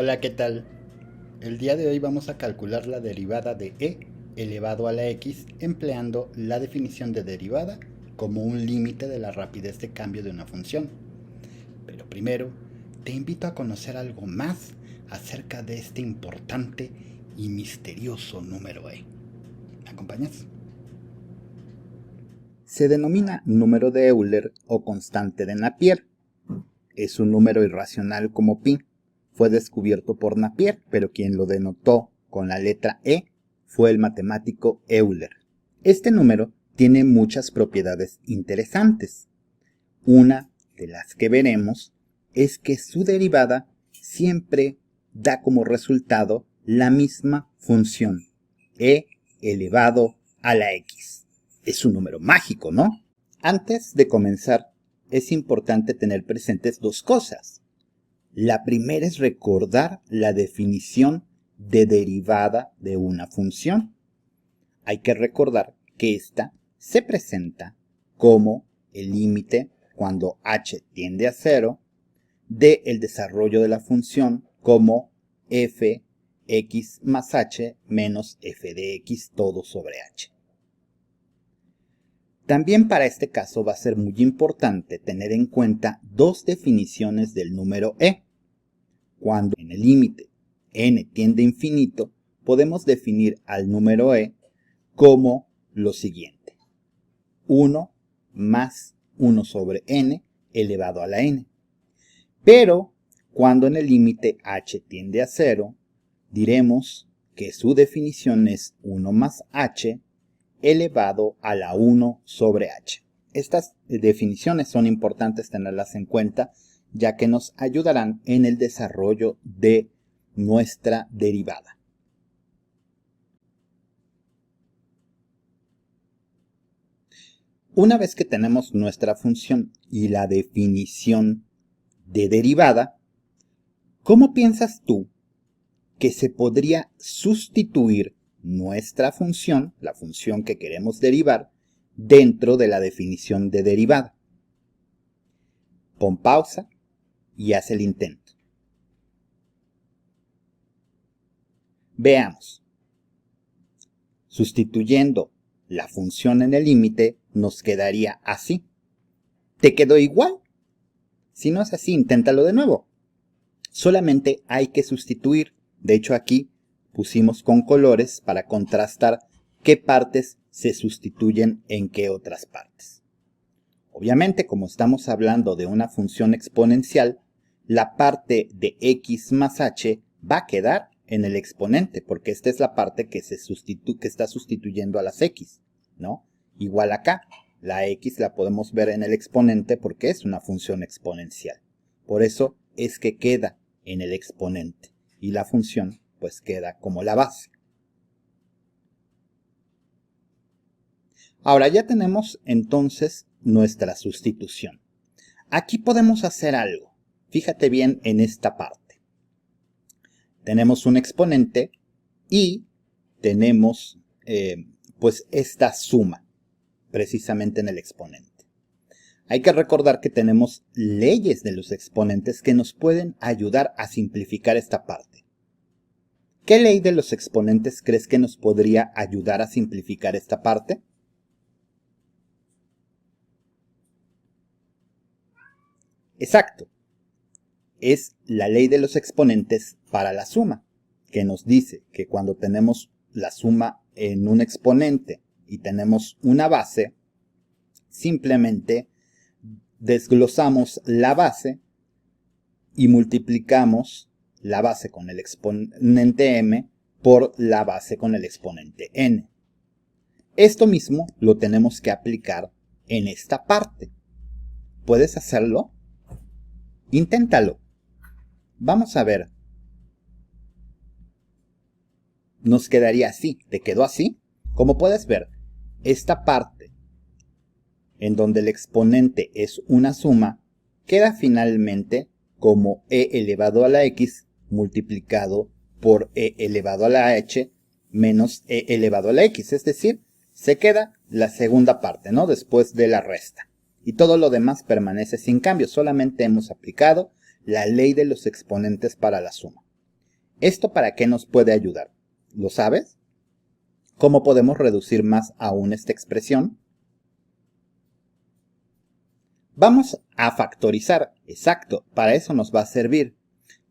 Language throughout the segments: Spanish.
Hola, ¿qué tal? El día de hoy vamos a calcular la derivada de e elevado a la x empleando la definición de derivada como un límite de la rapidez de cambio de una función. Pero primero, te invito a conocer algo más acerca de este importante y misterioso número e. ¿Me acompañas? Se denomina número de Euler o constante de Napier. Es un número irracional como pi. Fue descubierto por Napier, pero quien lo denotó con la letra E fue el matemático Euler. Este número tiene muchas propiedades interesantes. Una de las que veremos es que su derivada siempre da como resultado la misma función, e elevado a la x. Es un número mágico, ¿no? Antes de comenzar, es importante tener presentes dos cosas. La primera es recordar la definición de derivada de una función. Hay que recordar que ésta se presenta como el límite cuando h tiende a 0 del desarrollo de la función como f(x) más h menos f de x todo sobre h. También para este caso va a ser muy importante tener en cuenta dos definiciones del número e. Cuando en el límite n tiende a infinito, podemos definir al número e como lo siguiente: 1 más 1 sobre n elevado a la n. Pero cuando en el límite h tiende a 0, diremos que su definición es 1 más h elevado a la 1 sobre h. Estas definiciones son importantes tenerlas en cuenta, ya que nos ayudarán en el desarrollo de nuestra derivada. Una vez que tenemos nuestra función y la definición de derivada, ¿cómo piensas tú que se podría sustituir nuestra función, la función que queremos derivar, dentro de la definición de derivada? Pon pausa y haz el intento. Veamos. Sustituyendo la función en el límite, nos quedaría así. ¿Te quedó igual? Si no es así, inténtalo de nuevo. Solamente hay que sustituir. De hecho, aquí pusimos con colores para contrastar qué partes se sustituyen en qué otras partes. Obviamente, como estamos hablando de una función exponencial, la parte de x más h va a quedar en el exponente, porque esta es la parte que está sustituyendo a las x, ¿no? Igual acá, la x la podemos ver en el exponente porque es una función exponencial. Por eso es que queda en el exponente y la función pues queda como la base. Ahora ya tenemos entonces nuestra sustitución. Aquí podemos hacer algo. Fíjate bien en esta parte. Tenemos un exponente y tenemos pues esta suma precisamente en el exponente. Hay que recordar que tenemos leyes de los exponentes que nos pueden ayudar a simplificar esta parte. ¿Qué ley de los exponentes crees que nos podría ayudar a simplificar esta parte? Exacto. Es la ley de los exponentes para la suma, que nos dice que cuando tenemos la suma en un exponente y tenemos una base, simplemente desglosamos la base y multiplicamos la base con el exponente m por la base con el exponente n. Esto mismo lo tenemos que aplicar en esta parte. ¿Puedes hacerlo? Inténtalo. Vamos a ver. Nos quedaría así. ¿Te quedó así? Como puedes ver, esta parte en donde el exponente es una suma, queda finalmente como e elevado a la x multiplicado por e elevado a la h menos e elevado a la x. Es decir, se queda la segunda parte, ¿no? Después de la resta. Y todo lo demás permanece sin cambio. Solamente hemos aplicado la ley de los exponentes para la suma. ¿Esto para qué nos puede ayudar? ¿Lo sabes? ¿Cómo podemos reducir más aún esta expresión? Vamos a factorizar, exacto, para eso nos va a servir.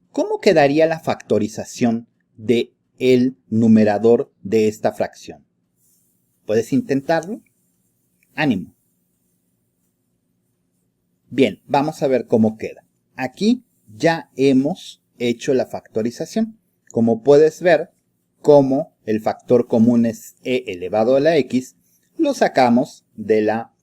¿Cómo quedaría la factorización de el numerador de esta fracción? ¿Puedes intentarlo? ¡Ánimo! Bien, vamos a ver cómo queda. Aquí ya hemos hecho la factorización. Como puedes ver, como el factor común es e elevado a la x, lo sacamos de la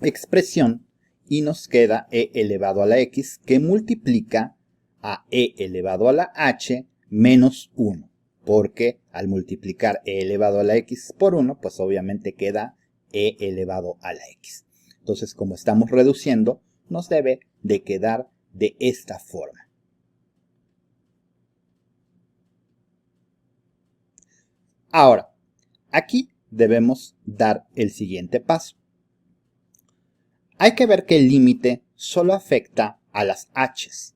expresión y nos queda e elevado a la x que multiplica a e elevado a la h menos 1. Porque al multiplicar e elevado a la x por 1, pues obviamente queda e elevado a la x. Entonces, como estamos reduciendo, nos debe de quedar de esta forma. Ahora, aquí debemos dar el siguiente paso. Hay que ver que el límite solo afecta a las h's.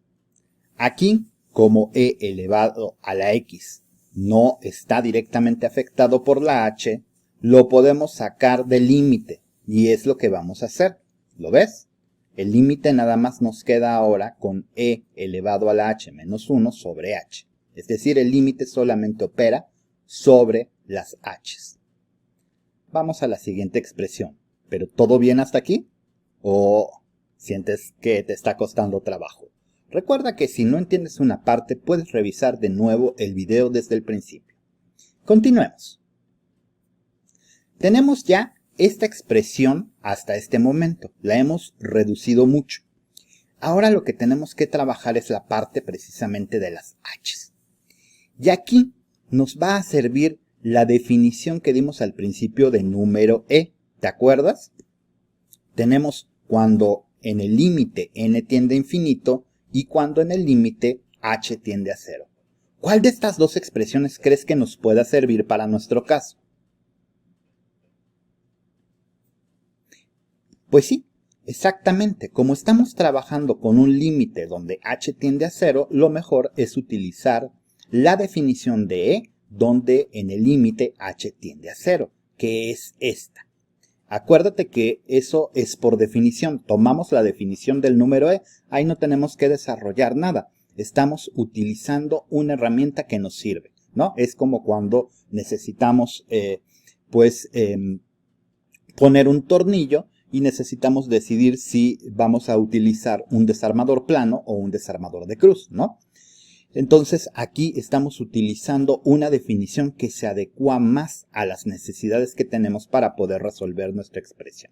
Aquí, como e elevado a la x no está directamente afectado por la h, lo podemos sacar del límite y es lo que vamos a hacer. ¿Lo ves? El límite nada más nos queda ahora con e elevado a la h menos 1 sobre h. Es decir, el límite solamente opera sobre las h's. Vamos a la siguiente expresión. ¿Pero todo bien hasta aquí? ¿O sientes que te está costando trabajo? Recuerda que si no entiendes una parte, puedes revisar de nuevo el video desde el principio. Continuemos. Tenemos ya esta expresión hasta este momento. La hemos reducido mucho. Ahora lo que tenemos que trabajar es la parte precisamente de las h's. Y aquí nos va a servir la definición que dimos al principio de número e. ¿Te acuerdas? Tenemos cuando en el límite n tiende a infinito y cuando en el límite h tiende a 0. ¿Cuál de estas dos expresiones crees que nos pueda servir para nuestro caso? Pues sí, exactamente. Como estamos trabajando con un límite donde h tiende a 0, lo mejor es utilizar la definición de e donde en el límite h tiende a 0, que es esta. Acuérdate que eso es por definición. Tomamos la definición del número e, ahí no tenemos que desarrollar nada. Estamos utilizando una herramienta que nos sirve, ¿no? Es como cuando necesitamos, poner un tornillo y necesitamos decidir si vamos a utilizar un desarmador plano o un desarmador de cruz, ¿no? Entonces aquí estamos utilizando una definición que se adecua más a las necesidades que tenemos para poder resolver nuestra expresión.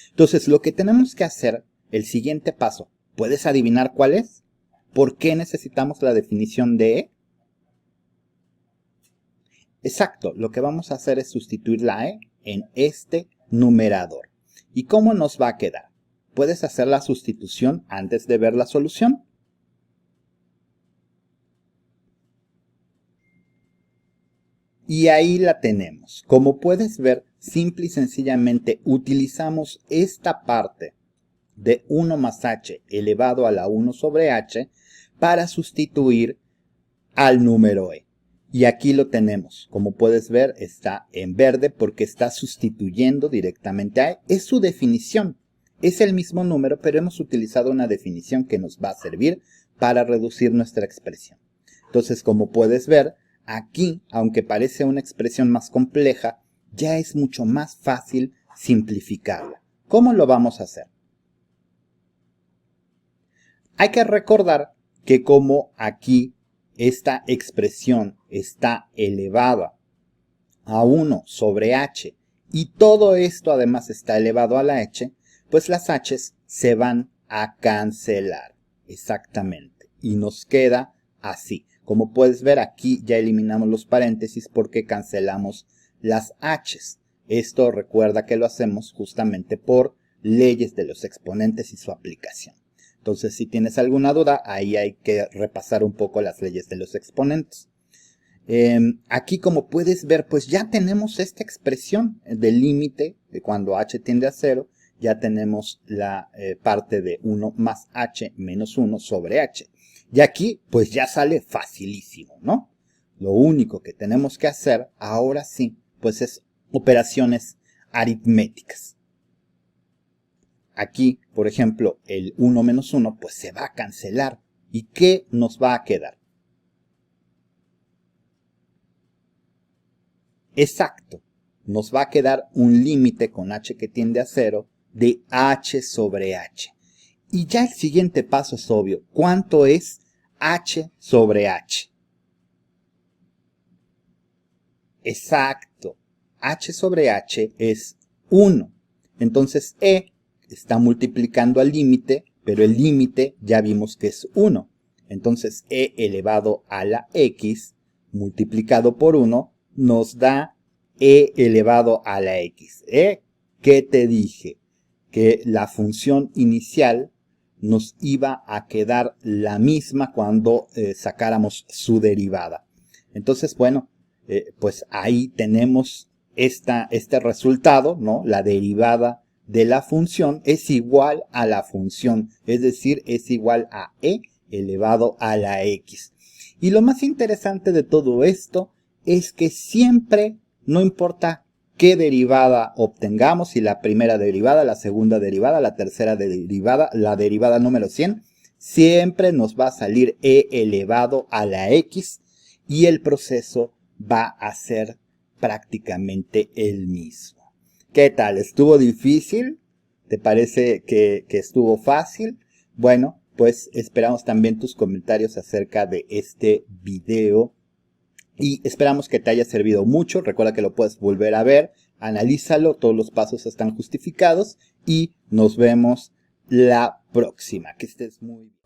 Entonces lo que tenemos que hacer, el siguiente paso, ¿puedes adivinar cuál es? ¿Por qué necesitamos la definición de e? Exacto, lo que vamos a hacer es sustituir la e en este numerador. ¿Y cómo nos va a quedar? ¿Puedes hacer la sustitución antes de ver la solución? Y ahí la tenemos. Como puedes ver, simple y sencillamente utilizamos esta parte de 1 más h elevado a la 1 sobre h para sustituir al número e. Y aquí lo tenemos. Como puedes ver, está en verde porque está sustituyendo directamente a e. Es su definición. Es el mismo número, pero hemos utilizado una definición que nos va a servir para reducir nuestra expresión. Entonces, como puedes ver, aquí, aunque parece una expresión más compleja, ya es mucho más fácil simplificarla. ¿Cómo lo vamos a hacer? Hay que recordar que como aquí esta expresión está elevada a 1 sobre h y todo esto además está elevado a la h, pues las h's se van a cancelar. Exactamente. Y nos queda así. Como puedes ver, aquí ya eliminamos los paréntesis porque cancelamos las h's. Esto recuerda que lo hacemos justamente por leyes de los exponentes y su aplicación. Entonces, si tienes alguna duda, ahí hay que repasar un poco las leyes de los exponentes. Aquí, como puedes ver, pues ya tenemos esta expresión del límite de cuando h tiende a 0. Ya tenemos la parte de 1 más h menos 1 sobre h. Y aquí, pues ya sale facilísimo, ¿no? Lo único que tenemos que hacer, ahora sí, pues es operaciones aritméticas. Aquí, por ejemplo, el 1 menos 1, pues se va a cancelar. ¿Y qué nos va a quedar? Exacto, nos va a quedar un límite con h que tiende a 0 de h sobre h. Y ya el siguiente paso es obvio. ¿Cuánto es h sobre h? Exacto, h sobre h es 1. Entonces e está multiplicando al límite, pero el límite ya vimos que es 1. Entonces e elevado a la x multiplicado por 1 nos da e elevado a la x. ¿Qué te dije? Que la función inicial nos iba a quedar la misma cuando sacáramos su derivada. Entonces, bueno, pues ahí tenemos este resultado, ¿no? La derivada de la función es igual a la función, es decir, es igual a e elevado a la x. Y lo más interesante de todo esto es que siempre, no importa qué derivada obtengamos, si la primera derivada, la segunda derivada, la tercera derivada, la derivada número 100, siempre nos va a salir e elevado a la x y el proceso va a ser prácticamente el mismo. ¿Qué tal? ¿Estuvo difícil? ¿Te parece que estuvo fácil? Bueno, pues esperamos también tus comentarios acerca de este video y esperamos que te haya servido mucho. Recuerda que lo puedes volver a ver, analízalo, todos los pasos están justificados y nos vemos la próxima. Que estés muy bien.